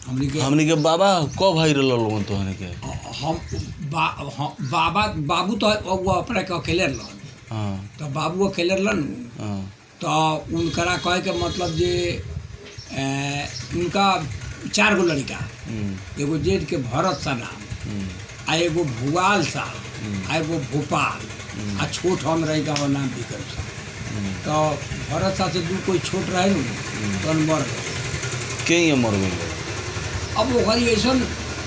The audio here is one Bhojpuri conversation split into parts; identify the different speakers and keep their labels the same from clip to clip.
Speaker 1: हमनी के बाबा कब भाई रहल तो हने के
Speaker 2: हम बाबा बाबू तो वो अपने के अकेले रहलन।
Speaker 1: हां
Speaker 2: तो बाबू अकेले रहलन।
Speaker 1: हां
Speaker 2: तो उनकरा कहे के मतलब जे उनका 4 गो लड़का, एगो जेठ के भरत सा नाम, आ एगो भुआल सा, आ एगो भोपाल, आ छोट हम रही का नाम विक्रम सा। तो भरत सा से 2 कोई छोट रहे न तो मर गए।
Speaker 1: के ये मर गए?
Speaker 2: अब वो ऐसा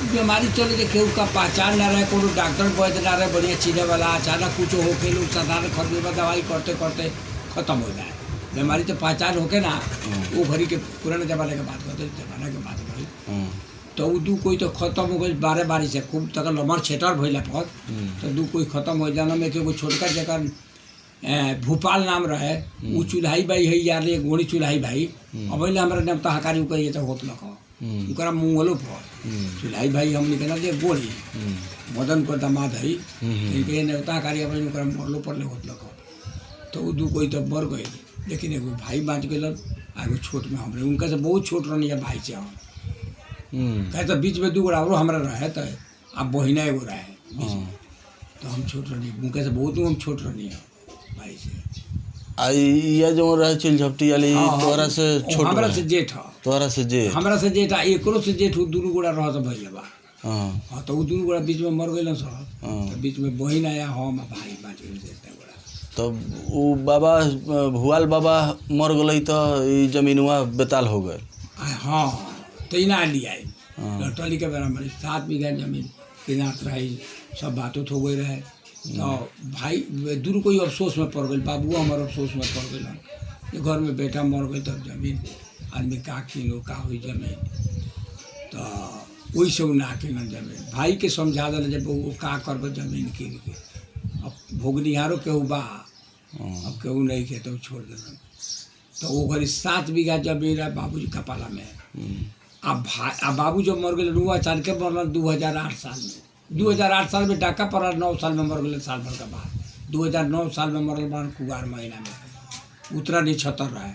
Speaker 2: बीमारी चले जे केहू का पहचान ना रहे, कोनो डॉक्टर वैद्य ना रहे बढ़िया चीज़े वाला, अचानक कुछ होके लोग साधारण खरीद में दवाई करते करते खत्म हो जाए। बीमारी तो पहचान होके ना, वो घड़ी के पुराने जमाने के बात करते, जमाना के बात करी तो वो 2 कोई तो खत्म हो गई बारे बारी से खूब तक लमर छेटर भैला पर। तो 2 कोई खत्म हो जाना में एगो छोटका जगह भोपाल नाम रहे, वो चूल्हाई भाई है यार एक गोड़ी चूल्हाई भाई। अब हमारे नाम तो हकारी कही तो होत लख उनका मुँगलो पर चूल्हाई भाई हमने कहना दे गोड़ी मदन को दामाद है इनके नेवता हकारी अब मरलो पर ले होत लख। तो वो 2 कोई तो मर गए, लेकिन एगो भाई बाँच गए, एगो छोट में हमरे उनका से बहुत छोट रहनी है भाई से। हम कहे तो बीच में 2 गोड़ा और हमारा रहे, तो अब बहिना एगो रहे बीच में, तो हम छोट रहनी उनके से बहुत हम छोट रहनी है भाई से।
Speaker 1: ये जो रहे चिल झपटी वाली तोरा से छोट,
Speaker 2: हमरा से जेठ,
Speaker 1: तोरा से जेठ,
Speaker 2: हमरा से जेठ, एकरो से जेठ 2 गोड़ा रह तो भैया बा।
Speaker 1: हां
Speaker 2: तो वो 2 गोड़ा बीच में मर गए सब। तो बीच में बहिन आया हम भाई बाँच गए।
Speaker 1: तो वो बाबा भुआल बाबा मर गई तो ये जमीनवा बेताल हो गए।
Speaker 2: हाँ तो इना लिया टली के बेरा में 7 बीघा जमीन किनात रही, सब बातों हो गई रहे। तो भाई दूर कोई अफसोस में पड़ गई, बाबू हमारे अफसोस में पड़ गए, घर में बेटा मर गई तब जमीन आदमी का किनो का हुई जमीन। तो वही से ना किन जमीन भाई के समझा दिल जब वो का करब जमीन किन के। अब भोगनिहारों केहू बा, अब केहू नहीं के तो छोड़ दिलन। तो वो घड़ी 7 बीघा जमीन है बाबूजी कपाला में। अब बाबू जब मर गए रुआ चाल के मरल 2008 साल में। 2008 साल में डाका पड़ा, 9 साल में मर गए साल भर के बाद। 2009 साल में मरल बन कुआर महीना में, उतरा निछतर रहे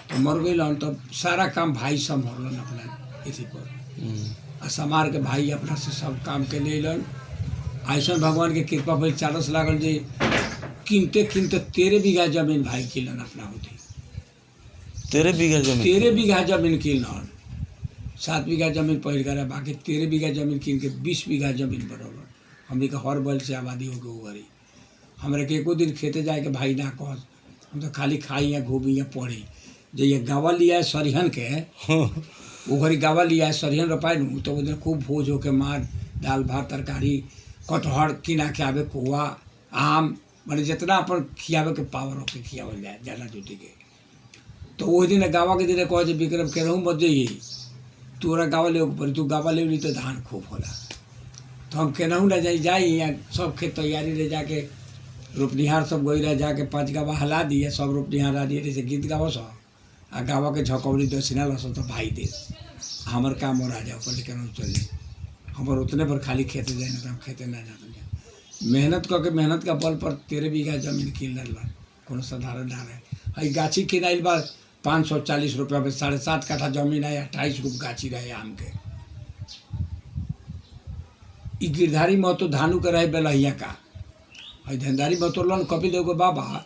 Speaker 2: तो मर गए। तो सारा काम भाई संभरलन अपना इसी पर, समार के भाई अपना से सब काम के ले लन। ऐसा भगवान के कृपा भाई 40 लागल जे किनते 13 बीघा जमीन भाई किलन अपना होती।
Speaker 1: 13 बीघा जमीन,
Speaker 2: 13 बीघा जमीन किलन। 7 बीघा जमीन पहल कर, बाकी 13 बीघा जमीन किन के 20 बीघा जमीन बराबर हमने का हर बैल से आबादी हो गई। वो घड़ी हमारे के एको दिन खेते जाए के भाई ना कह, हम तो खाली खाई या घूमी या पढ़ी। जो ये गावा लिया है सरिहन के, वो घड़ी गावा लिया है सरिहन रोपाए नू, तो उधर खूब भोज होके मार दाल भात तरकारी कटहर किना खियावे, कोआ आम, मैंने जितना अपन खियावे के पावर होके खियावल जाए जाना जुटी के। तो वही दिन गावा के दिन कहे विक्रम के रहूँ मत जाइए, तोरा गावा ले पड़ी, तू गावा ले ली तो धान खूब होला। तो हम केनाहू ना जाई या सब खेत तैयारी ले जाके रोपनिहार सब गई रह जाके 5 गावा हला दिए, सब रोपनिहार आ दिए जैसे गीत गावा सब आ गावा के झकौली दक्षिणा लसो तो भाई दे हमार काम और आ जाओ पर केनाहू चले। हमारे उतने पर खाली खेते जाए ना तो हम खेते ना जाते मेहनत करके मेहनत का बल पर 13 बीघा जमीन किन बा, कोनो साधारण ना रहे। हई गाछी किनाइल बा 540 रुपया में 7.5 कट्ठा जमीन है, 28 गो गाछी रहे आम के। ई गिरधारी महतो धानु के रहे बेलहिया का, हई धंधारी महतो लन कपिल देव के बाबा।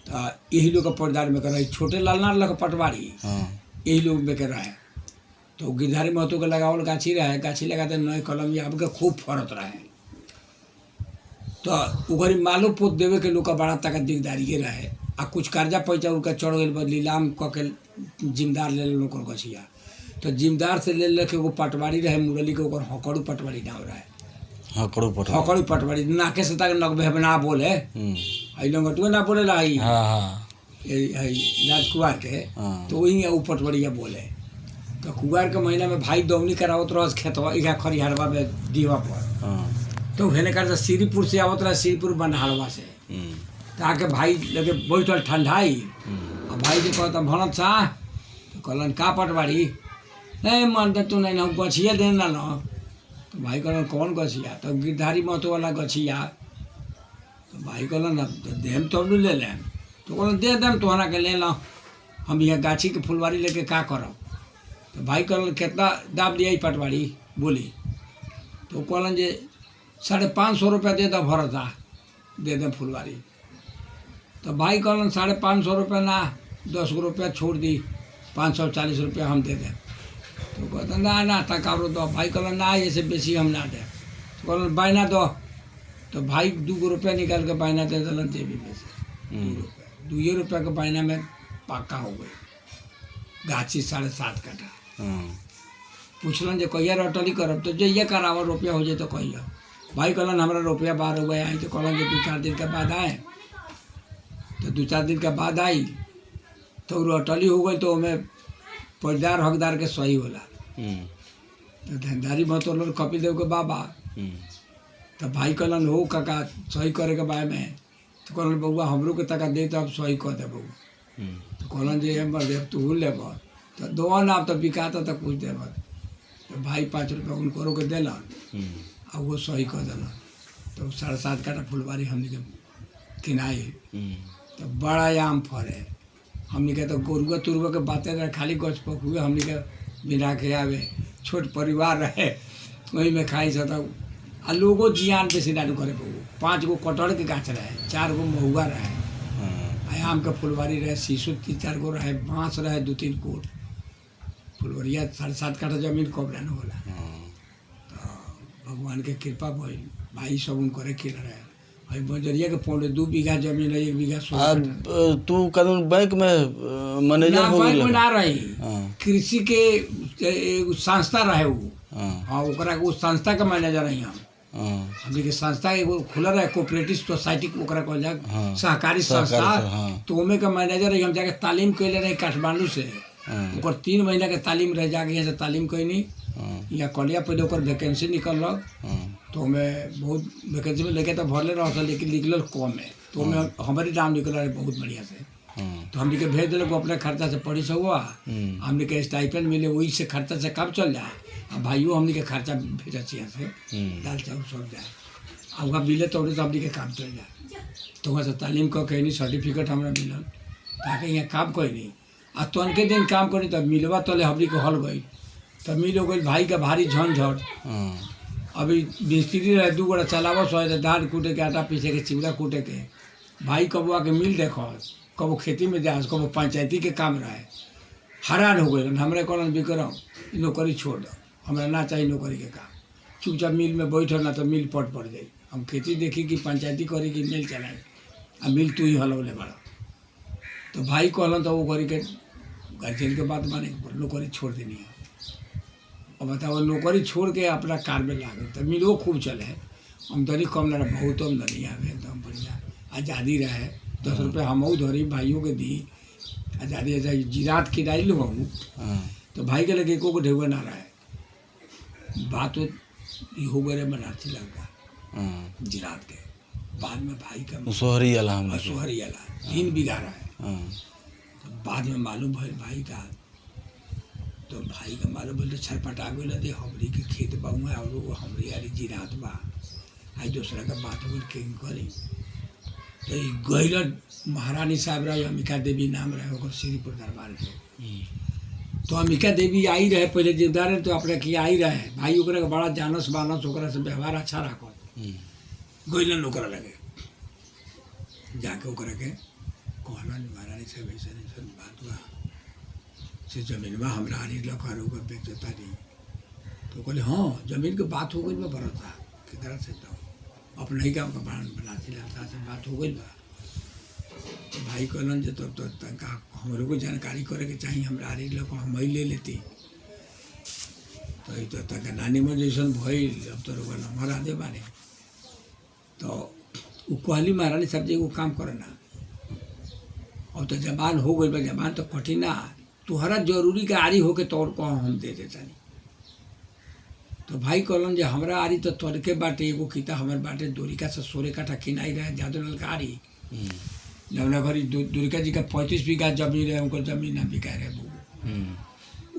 Speaker 2: तो यही लोग का पर्दार में कर रहे, छोटे लालनार लग पटवारी यही लोग में कर रहे। तो गिरधारी महतो के लगावल गाछी रहे, गाछी लगाते नए कलम या अब के खूब फरत रहे। तो उघरी मालो पोत देवे के लोग का बड़ा तक दिकदारी रहे। आ कुछ कर्जा पैसा उनका चढ़ गई नीलाम क के जिम्मेदार ले लोग गछिया। तो जिम्मेदार से ले लेके एगो पटवारी रहे मुरली के, ओकर हकड़ू पटवारी नाम रहे। हकड़ू पटवारी नाके से तक नकबे ना बोले, हई लंगटुए ना बोले ला राजकुमार के, तो वही वो पटवरिया बोले। तो कुआर के महीना में भाई दौनी करावत रह खेतवा इहा खरिहरवा में दीवा पर। तो हेने कर श्रीपुर से आवत रहा, श्रीपुर बनहारवा से ताके भाई लगे बैठल ठंडाई। अब भाई जी कहता भनत शाह, तो कहलन का पटवारी नहीं मानते तू नहीं ना गछिया देना न। तो भाई कहलन कौन गछिया? तो गिरधारी महतो वाला गछिया। तो भाई कहलन देम तो ले लें। तो कहलन दे देम तोहरा के ले लो, हम यहाँ गाछी के फुलवारी लेके का करब? तो भाई कहलन कितना दाम लिया पटवारी बोली, तो कहलन जे 550 रुपया दे दो भरता दे दे फुलवारी। तो भाई कहलन 550 रुपया ना 10 रुपया छोड़ दी, 540 रुपया हम दे दें। तो कहता ना तक और दो। भाई कहलन ना ऐसे बेसी हम ना दे। तो कहलन बायना दो। तो भाई 2 रुपया निकाल के बायना दे दिलन जेबी में से 2 रुपया। 2 रुपया के बायना में पक्का हो गई गाछी 7.5 कट्ठा। पूछलन जे कहिया रटली करब, तो जइया करावा रुपया हो जाए तो कहिया। भाई कहलन हमरा रुपया 12 हो गया आई। तो कहलन जे 2-4 दिन के बाद आए। तो 2-4 दिन के बाद आई तो रटली हो गई। तो हमें फौजदार हकदार के सही होला। तो धंधारी मतोलन कपिल देव के बाबा। तो भाई कहलन हो काका सही करे के बारे में। तो कहलन बउआ हमरो के तका दे तो अब सही कर दे बउआ। तो कहलन जे हम देव तू लेब तो दो ना तो बिकाता तो कुछ देब। तो भाई 5 रुपया उनको के दिलन और वो सही कर दिलन। तो 7.5 कट्ठा फुलवारी हमने के किनाई। तो बड़ा आम फरे हमने के। तो गोरुआ तुरुआ के बातें रहे खाली गछ पकुए हमने के बिना के आवे। छोट परिवार रहे वही में खाई सकता। आ लोगो जियान बेसी ना करे। 5 गो कटहर के गाछ रहे, 4 गो महुआ रहे, आम के फुलवारी रहे, शीशो 3-4 गो रहे, बाँस रहे 2-3 कोट। फुलवरिया 7.5 कट्ठा जमीन कब रहने होला। तो भगवान के कृपा भइल। भाई सब उनकरे खेल रहे। भाई बजरिया के पौड़े 2 बीघा जमीन है, 1 बीघा 16।
Speaker 1: तू कानून बैंक में मैनेजर हो
Speaker 2: बैंक में ना रही।
Speaker 1: हाँ।
Speaker 2: कृषि के एगो संस्था रहे वो। हाँ ओकरा वो संस्था के मैनेजर रही हम। हमने के संस्था एगो खुला रहे कोऑपरेटिव सोसाइटी ओकरा कहल जाए सहकारी संस्था। तो ओमे के मैनेजर रही हम। जाके तालीम कैले रहे काठमांडू से। ओकर 3 महीना के तालीम रह जाके यहाँ से तालीम कैनी। यहाँ कलिया पे ओकर वैकेंसी निकलक। तो हमें बहुत वैकेंसी में लेके तो भरले रहा, लेकिन निकल कम है। तो हमें हमारी नाम निकल रहा है बहुत बढ़िया से। तो हमने के भेज दिल अपने खर्चा से पढ़ी से हुआ। हमने के स्टाइपेंड मिले वही से खर्चा से कब चल जाए। अब भाइयों हमने के खर्चा भेजा यहाँ से दाल चावल सब जाए। अब वहाँ मिले तो हमने के काम चल जाए। तो वहाँ से तालीम का कहीं सर्टिफिकेट हमारा मिलल ताकि यहाँ काम कोई नहीं। आ तन के दिन काम करी तब मिलवा तले हमने के हल गई। तब मिल हो गई भाई का भारी झंझट। अभी मिस्त्री रहे 2 गोड़ा चलावस हो, धान कूटे के, आटा पीसे के, चिवड़ा कूटे के। भाई कबो आके मिल देख, कबो खेती में जा, कबो पंचायती के काम रहे। हैरान हो गए। हमारे कहलन बिक्रम नौकरी छोड़ दो, हमारा ना चाहिए नौकरी के काम। चुपचाप मिल में बैठो ना तो मिल पट पड़ जाई। हम खेती देखी कि पंचायती करी कि मिल चलाई। आ मिल तू ही हलौले बड़ा। तो भाई कहलन तो वो करी के गार्जियन के बात माने नौकरी छोड़ देनी है। और बताओ नौकरी छोड़ के अपना कार में लागे। तो मिलो खूब चले, आमदनी कम ना रहे, बहुत आमदनी आवे एकदम बढ़िया। आज़ादी रहे। 10 रुपया हमहू धरी भाइयों के दी। आज़ादी जिरात किराई लू हम। तो भाई के लगे एको को ढेउआ ना रहे। बात हो गए बनारसी लड़का जिरात के। बाद में भाई का
Speaker 1: सोहरी अला
Speaker 2: 3 बीघा रहे। तो बाद में मालूम भइल भाई का। तो भाई का मालूम बोलते छरपटा गई दे हमरी के खेत बाऊ है और हमरी यारी जिरात बा। आज दूसरा का बात हो गई करी। तो गैल महारानी साहब रहे, अम्बिका देवी नाम रहे ओकर श्रीपुर दरबार के। तो अम्बिका देवी आई रहे पहले जिम्मेदार है। तो अपने की आई रहे भाई ओकरा के बड़ा जानस बानस, ओकरा से व्यवहार अच्छा रखो। गैलन ओकरा लगे जाके ओकरा के कहलन महारानी साहब ऐसा बात बा से जमीन में हमरा आनी लकार होकर बेचता नहीं। तो कहले हाँ जमीन के बात हो गई बा बरता के तरह से। तो अपने ही गाँव का बनाती लड़ता से बात हो गई बा। तो भाई कहलन जो तो तनका हमरो को जानकारी करे के चाहिए। हमरा आनी लको हम ही ले लेती। तो ये तो तनका नानी में जैसन भइल। अब तो रोगा नंबर आदे बाने। तो वो कहली महारानी साहब जी वो काम करना। अब तो जबान हो गई बा, जबान तो कठिना। तुहरा जरूरी के आरी होके तौर को हम दे देता नहीं। तो भाई कहलन जे हमरा आरी तो तोड़के बाटे एगो किता हमारे बाटे दुरिका से 16 कट्ठा किनाई रहे जादू नल का आरी। जमुना घरी दुरिका जी का 35 बीघा जमीन रहे। उनको जमीन ना बिका रहे।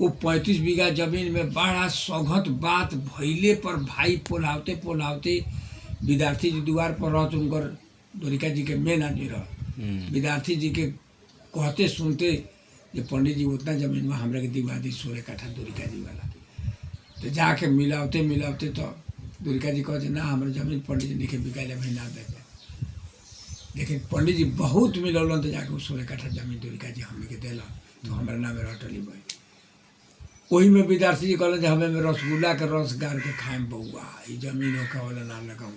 Speaker 2: वो 35 बीघा जमीन में बड़ा सघत बात भइले पर भाई पोलावते पोलावते विद्यार्थी जी द्वार पर रहते। उनकर दुरिका जी के मेन आदमी रह। विद्यार्थी जी के कहते सुनते ये पंडित जी उतना जमीन में हमरा के दिवा दी 16 कट्ठा दुर्गा जी वाला। तो जाके मिलावते तो दुर्गा जी कहते ना हमारे जमीन पंडित जी लिखे बिकाइले भाई ना दे। लेकिन पंडित जी बहुत मिलौलन तो जाके 16 कट्ठा जमीन दुर्गा जी हमें के दिल तो हमारे नाम रटली भाई। वही में विद्यार्थी जी कहलन हमें में रसगुल्ला के रस गार के खाएम बउआ ये जमीन होके वाला नाम लगाऊ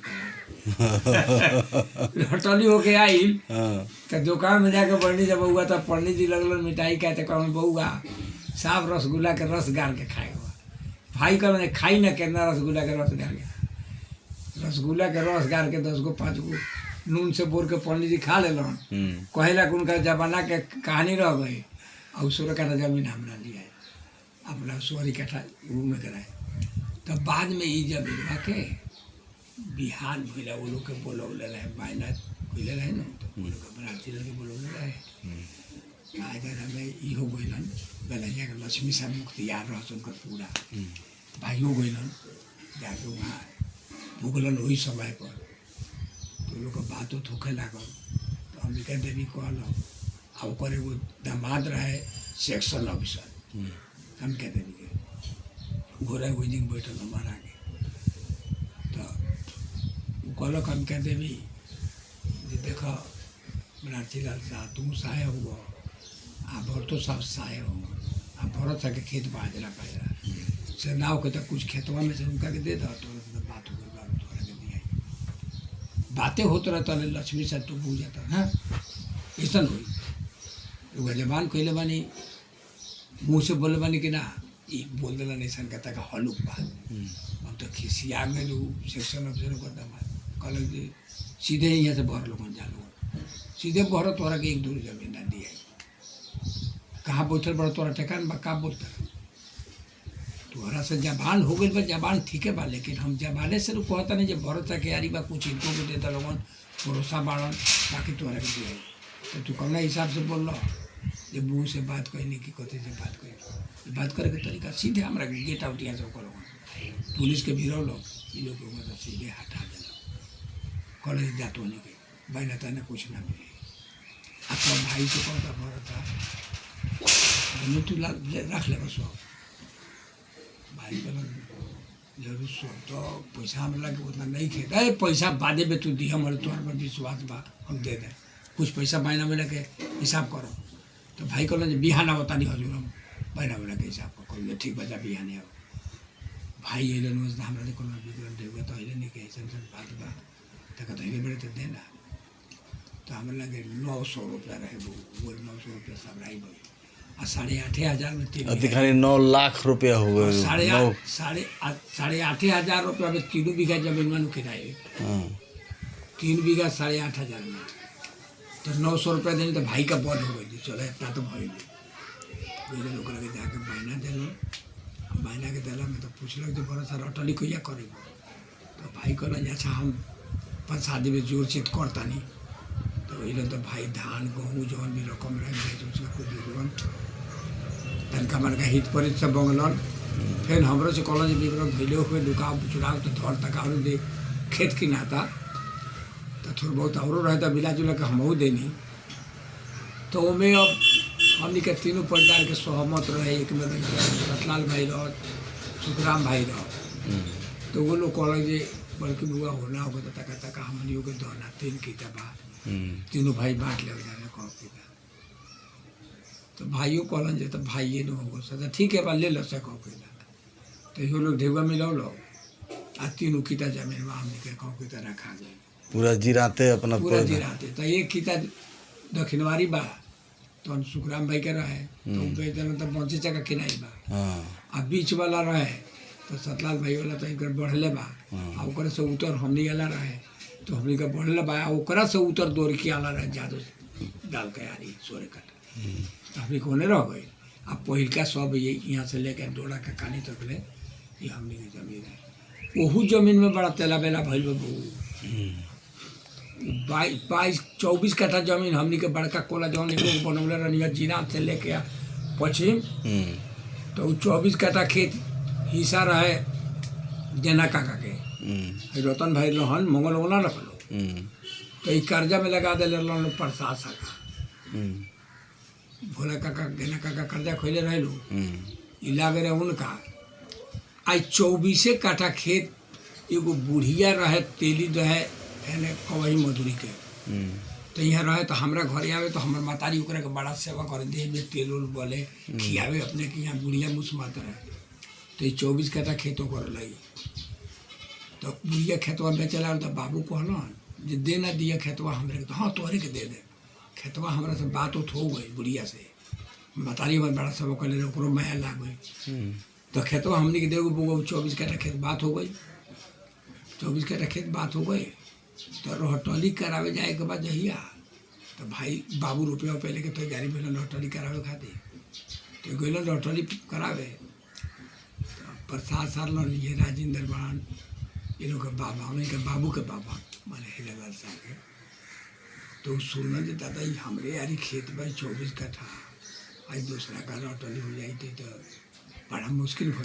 Speaker 2: रटली होके आई तो दुकान में जाके पंडित जी बउआ तो पंडित जी लगलन मिठाई कहते कहन बउआ साफ रसगुल्ला के रस गार के खाए भाई कहलन खाई ना कितना रसगुल्ला के रस गार के रसगुल्ला के रस गार के 10 गो 5 गो नून से बोर के पंडित जी खा लेलन कहेला कि उनका जमाना के कहानी रह गई और 16 कट्ठा जमीन हमरा लिया अपना 16 कट्ठा रूम में कराए। तब बाद में ये जमीन के बिहार भैया वो लोग के बोलौले रहे बायना खोले रहे ना तो वो लोग बनारसी लोग के बोलौले रहे आज हमें इहो गइलन बेलैया के लक्ष्मी साहब मुख्तियार रहसन कर पूरा भाइयों गइलन जाके वहाँ भूगलन वही समय पर तो लोग का बात थोके लागल तो अंबिका देवी कहल अब करे वो दामाद रहे सेक्शन ऑफिसर हम कहते भी घोड़ा कोई दिन बैठल हमारा आगे तो वो कहलक हम कहते भी जे देख बनारसी लाल साह तू सहाय हुआ आ भरतो साहब सहाय हो आ भरत साह के खेत बाजरा पाजरा से नाव के तो कुछ खेतवा में से उनका के दे दो तो बात हो गई तोरा के दिया बातें होते रहता लक्ष्मी साहब तो भूल जाता है ऐसा हुई वो जबान कहले बानी मुँह से बोले बानी कि ना ये बोल दिला नहीं कहता का हलुक बा अब तो खिसिया में जो सेक्शन ऑफिसर करता कहल कि सीधे यहाँ से बहर लोग जा लो सीधे बहर तोरा के 1 दूर जमीन ना दिया कहाँ बैठल बड़ा तोरा ठेकान बा का बोलता तोहरा से जबान हो गई बा जबान ठीक है बा लेकिन हम जबाने से तो कहता नहीं जब भरोसा के यारी बा कुछ इनको को देता लोगन भरोसा बाड़न बाकी तोहरा के दिया तो तू कौन हिसाब से बोल रहा जब मुँह से बात कहने की कथे से बात कही बात करे के तरीका सीधे हमारा गेट आउट यहाँ से करो पुलिस के भीड़ लोग ये लोग तो सीधे हटा देना कॉलेज जात होने के बहना तहना कुछ ना मिले आपका भाई से कहता भरता तू रख ले बस भाई कहना जरूर सो तो पैसा हमें लगे उतना नहीं खेता है पैसा बादे में तू दी हमारे तोहर पर विश्वास बा हम दे दें कुछ पैसा महीना में लगे हिसाब करो तो भाई कहल बिहाना बता नहीं हजूर हम महीना में लगे हिसाब करो ठीक बजा बिहाने हो भाई अल हमारा देखो विक्रम देगा तो अल नहीं के ऐसा बात बा तो अले बेड़े तो देना तो हमें लगे 900 रुपया रहे वो 900 रुपया सब रही भाई और 8,500 में
Speaker 1: 9 लाख रुपया हो गए
Speaker 2: 8,500 रुपया में 3 बीघा जमीन में किराए 3 बीघा 8,500 में तो 900 रुपया देने तो भाई का बद हो गई चलो इतना तो भाई लोग लगे जाके बहना दिल बहना के दिला में तो पूछल तो बड़ा सारा अटली कहिया करे तो भाई कहल अच्छा हम शादी में जोर चित करता नहीं तो वही तो भाई धान गेहूँ जौन भी रकम रहे कुछ तनका मनका हित परित से बंगलन फिर हमरो से कहल विक्रम भैले हुए दुकाव चुनाव तो धर तक और दे खेत की नाता तो थोड़ा बहुत और रहता मिला जुला के हमहू देनी तो उमें अब हमने के तीनों परिवार के सहमत रहे एक में रतलाल भाई रह सुखराम भाई रह तो वो लोग कहल जे बल्कि बुआ होना होगा तो तका तका हमनी के दौना 3 किता बा तीनों भाई बांट ले जाने कह किता तो भाइयों कहलन जे तो भाइये न होगा सदा ठीक है बा ले लो से कह किता तो यो लोग ढेउआ मिलाओ लो आ 3 किता जमीन में हमने के कह किता रखा गए
Speaker 1: पूरा जिराते अपना
Speaker 2: पूरा जिराते तो एक किता दक्षिणवारी बा तो सुखराम भाई के रहे तो बेचना तो 25 टका किनाई बा आ बीच वाला रहे तो सतलाल भाई वाला तो इनकर बढ़ले बा आ ओकरा से उतर हमनी वाला रहे तो हमनी का बढ़ले बा ओकरा से उतर दौड़ के आला रहे जादू डाल के यारी 16 कट्ठा तो हमनी कोने रह गए अब पहिलका सब ये यहाँ से लेकर डोड़ा के कानी तक ले ये हमनी की जमीन है ओहू जमीन में बड़ा तेला बेला भइल बा 22-24 कट्ठा जमीन हमनी के बड़का कोला जौन लोग बनौले रही जीना से लेके पश्चिम तो 24 कट्ठा खेत हिस्सा रहे जेना काका के रतन भाई रहन मंगल वाला रखलो तो कर्जा में लगा दे प्रसाद शाखा भोला काका गेना काका कर्जा खोले रहे लो ई लागे रहे उनका आई 24 काठा खेत एगो बुढ़िया रहे तेली रहे एने कवही मधुरी के तो यहाँ रहे तो हमरा घरे आवे तो हमार मातारी ओकरा के बड़ा सेवा करे देह में तेल उल बोले खियावे अपने के यहाँ बुढ़िया मुस्मात रहे तो ये 24 काठा खेतों कर लगी तो बुढ़िया खेतवा बेचला तो बाबू कहलन जे दे ना दिया खेतवा हमरे के तो हाँ तोहरे के दे दे खेतवा हमरा से बात उत हो गई बुढ़िया से मातारी में बड़ा सेवा कर ले ओकरो माया लाग गई तो खेतवा हमने के देगो बोगो 24 काठा खेत बात हो गई 24 काठा खेत बात हो गई तो रोहटली करावे जाए के बाद जहिया तो भाई बाबू रुपया पहले के तैयारी भेल रोहटली करावे खातिर तो गए रोहटली करावे तो प्रसाद साल लिए राजेंद्र बान ये लोग के बाबा उनके बाबू के बाबा माने हिलालाल साहब के तो सुनना जे दादा ये हमरे यारी खेत भाई 24 काठा आज दूसरा का रोहटली हो जाई तो बड़ा मुश्किल हो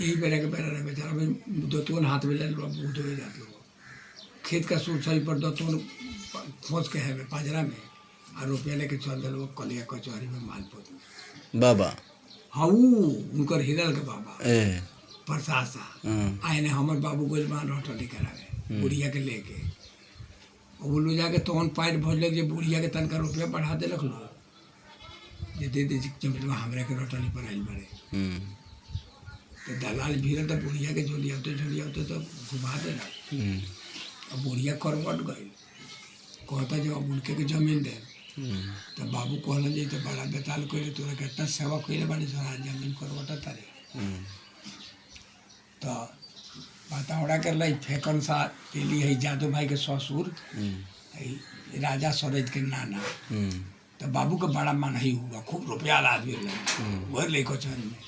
Speaker 2: यही बेरा के बेरा रहे बेचारा भाई दोतोन हाथ में ले लो बहुत हो जाते लोग खेत का सूट सही पर दोतोन खोज के है पाजरा में और रुपया लेके चल दिल कलिया कचहरी में मालपुर
Speaker 1: बाबा
Speaker 2: हाँ उनकर हिरल के बाबा प्रशासा आए ने हमारे बाबू गोल मान रोटली करावे बुढ़िया के लेके वो लोग जाके तोन पाइट भोज ले बुढ़िया के तनका रुपया बढ़ा दे रख लो जे दे दे जमीन हमरे के रोटली पर आइल बड़े तो दलाल भीड़ तो बुढ़िया के झोलियाते तो घुमा देना अब बुढ़िया करवट गई कहता जब अब उनके के जमीन दे तो बाबू कहलन जे तो बड़ा बेताल करे तोरा कितना सेवा कइले बाड़ी सारा जमीन करवट तारे तो बतावड़ा कर लाई फेकन सा तेली है जादू भाई के ससुर राजा सरोज के नाना तो बाबू का बड़ा मन ही हुआ खूब रुपया आदमी वही ले कचहरी में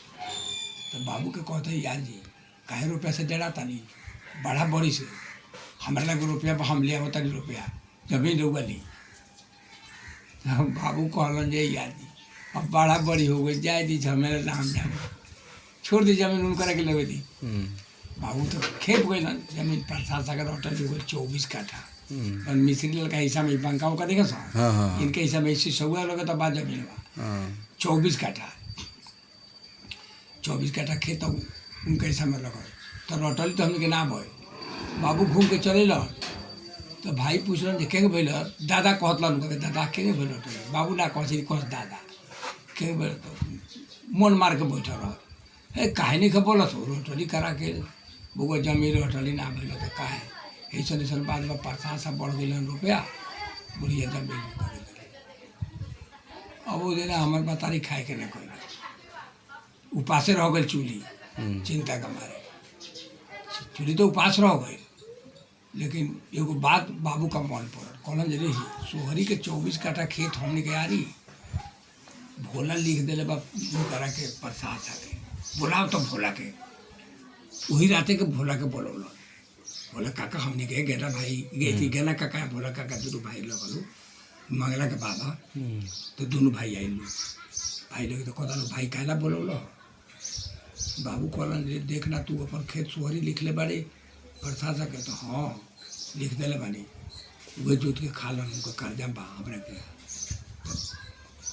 Speaker 2: तो बाबू के कहते यार जी काहे रुपया से डराता नहीं बड़ा बड़ी से हमारे लगे रुपया पर हम ले आवता नहीं रुपया जमीन होगा ली बाबू कहलन जे यार जी अब बड़ा बड़ी हो गई जाए दी झमेला नाम जाने छोड़ दी जमीन उनका के लगे दी बाबू तो खेप गई ना जमीन प्रसाद सागर होटल हो गई 24 काठा और मिस्त्री लड़का हिस्सा में बंकाओं का देखा सा इनके हिस्सा में इसी सौगा लगे तो बाद जमीन हुआ 24 काठा 24 काठा खेत उनके हिस्सा में लगा तो रोटली तो हमने के ना बोए बाबू घूम के चले लो तो भाई पूछलन जे के भइल दादा कहतलन उनका दादा के भइल रोटली बाबू ना कह दादा के भइल तो मन मार के बैठल रह हे काहे नहीं खा बोलत हो रोटली करा के बुगो जमीन रोटली ना भइल तो काहे ऐसा बाद में प्रसाद सब बढ़ गई रुपया बुढ़िया जमीन कर अब वो दिन हमारे बतारी खाए के ना कोई उपासे रह गई चूल्ही चिंता के मारे चूल्ही तो उपास रह गई लेकिन एगो बात बाबू का मन पड़ल कहलन जे रही सोहरी के 24 काठा खेत हमने के यारी भोला लिख दिले बा करा के प्रसाद साथे बोलाओ तो भोला के वही राते के भोला के बोलौल बोला काका हमने के गेना भाई गए थी गेना काका भोला काका दोनों भाई लगलू मंगला के बाबा तो दोनों भाई आइलू भाई लोग तो कहता भाई कहला बोलौल बाबू कहलन जे देखना तू अपन खेत सोहरी लिख ले बाड़ी प्रसाद के तो हाँ लिख दिले बानी वही जोत के खा लन उनका कर्जा बा हमरा के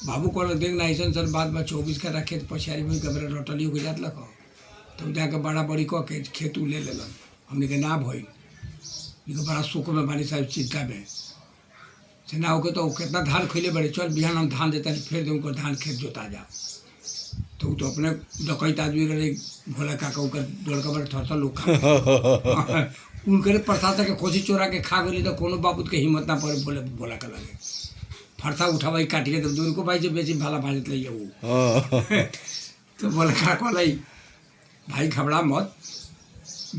Speaker 2: बाबू कहलन देखना ऐसा सर बात बा 24 काठा खेत पछारी में कबरे रोटली हो जात लख तो जाके बड़ा बड़ी कह के खेत ले लेलन हमने के ना भइल इनको बड़ा सुख में बानी साहब चिंता में से ना होके तो कितना धान खैले बड़े चल बिहान हम धान देता फिर दे उनको धान खेत जोता जा तो अपने डकैत आदमी रहे भोला काका उनका डोलका बड़े थरथर लोग खा उनके प्रसाद के खोसी चोरा के खा गई तो कोनो बाबूत के हिम्मत ना पड़े बोले भोला का लगे फरसा उठावा काटिए तो दूर को भाई जो बेची भाला भाजत ली वो तो बोला का कहलाई भाई घबरा मत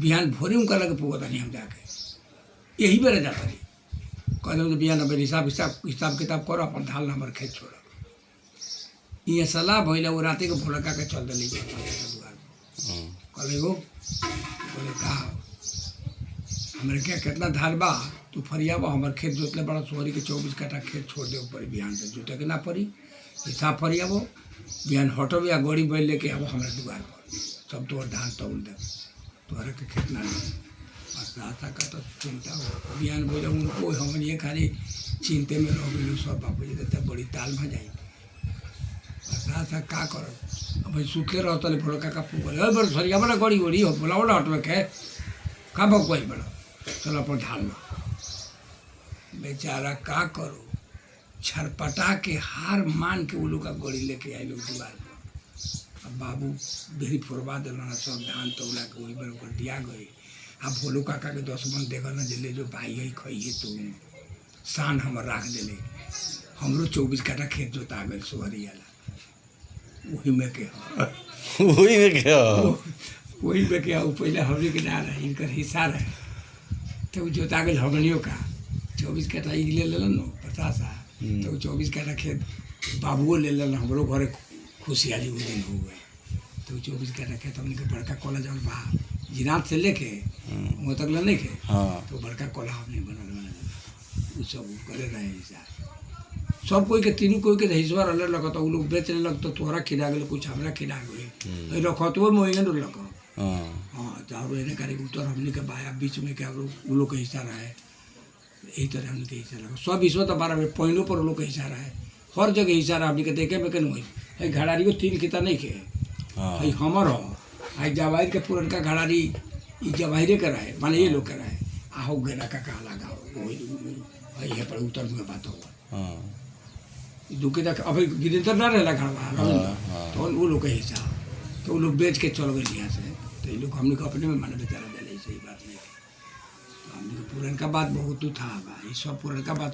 Speaker 2: बिहान भोरे उनका लगे पुगता नहीं हम जाके यही बेरा जाता नहीं कहते बिहान अब हिसाब किताब करो अपन धाल नंबर खेत छोड़ो ये सलाह भैया वो रात के भोला का चल दिली दुआर कहले गो बोले कहा हमारे क्या कितना धार बा तू फरियाबा हमारे खेत जोतले बड़ा सोहरी के 24 काठा खेत छोड़ दे ऊपर बिहान से जोते के ना पड़ी हिसाब फरियाबो बिहान हटो या गोड़ी बैल लेके आबो हमारे दुआर पर सब तोर धान तौल दे तोहरा के खेत ना बरसाता का तो चिंता हो बिहान बोले उनको हम ये खाली चिंते में रह गए सब बाबू जी तो बड़ी ताल में जाई बरसाता का कर अब सुतले रहता ले भड़का का पुगल बड़ सरिया बड़ा गड़ी गड़ी हो बोला बड़ा हटवे के का कोई बड़ा चलो अपन ढाल लो बेचारा का करो छरपटा के हार मान के वो लोग का गड़ी लेके आए लोग दीवार पर अब बाबू बेरी फोरवा दिल सब धान तौला के वही पर ओकर दिया गए अब भोलू काका के 10 मन देखल ना जिले जो भाई है खइए तो शान हम राख दिले हमरो 24 काठा खेत जोता गए सोहरी वाला वही में के
Speaker 1: वही में क्या
Speaker 2: वही में के पहले हमरे के ना रहे इनकर हिस्सा रहे तो जोता गए हमनियों का 24 काठा ई ले लेलन 50 तो 24 काठा खेत बाबुओ ले लेलन हमरो घरे खुशहाली वो दिन हो गए तो 24 काठा खेत हमने के बड़का कॉलेज और बा जिनात से लेके वो तक ले के तो बड़का कोला हमने बनल वो सब करे रहे हिस्सा सब कोई के तीनों कोई के हिस्सा रहले लगा तो वो लोग बेच ले लग तो तोहरा खिला गेल कुछ हमरा खिला गए रखतबो मोइंगन लगा हाँ तो एने करे उत्तर हमने के बाया बीच में क्या वो लोग के हिस्सा रहे यही तरह हमने के हिस्सा लगा सब हिस्सा तो 12 में पहलों पर लोग के हिस्सा रहे हर जगह हिस्सा रहा हमने के देखे में कन हुई घड़ारी को 3 किता नहीं के हमर हो आई जवाहिर के पुरनका घड़ारी ई जवाहिरे के रहे माने ये लोग के रहे आओ गेरा का कहा लगा वही है पर उत्तर में बात होगा दुखी तक अभी गिरतर ना रहला घरवा तो वो लोग के हिस्सा तो वो लोग बेच के चल गए यहाँ से तो ये लोग हमने को अपने में माने बेचारा दिले सही बात नहीं तो हमने पुरनका बात बहुत था ये सब पुरनका बात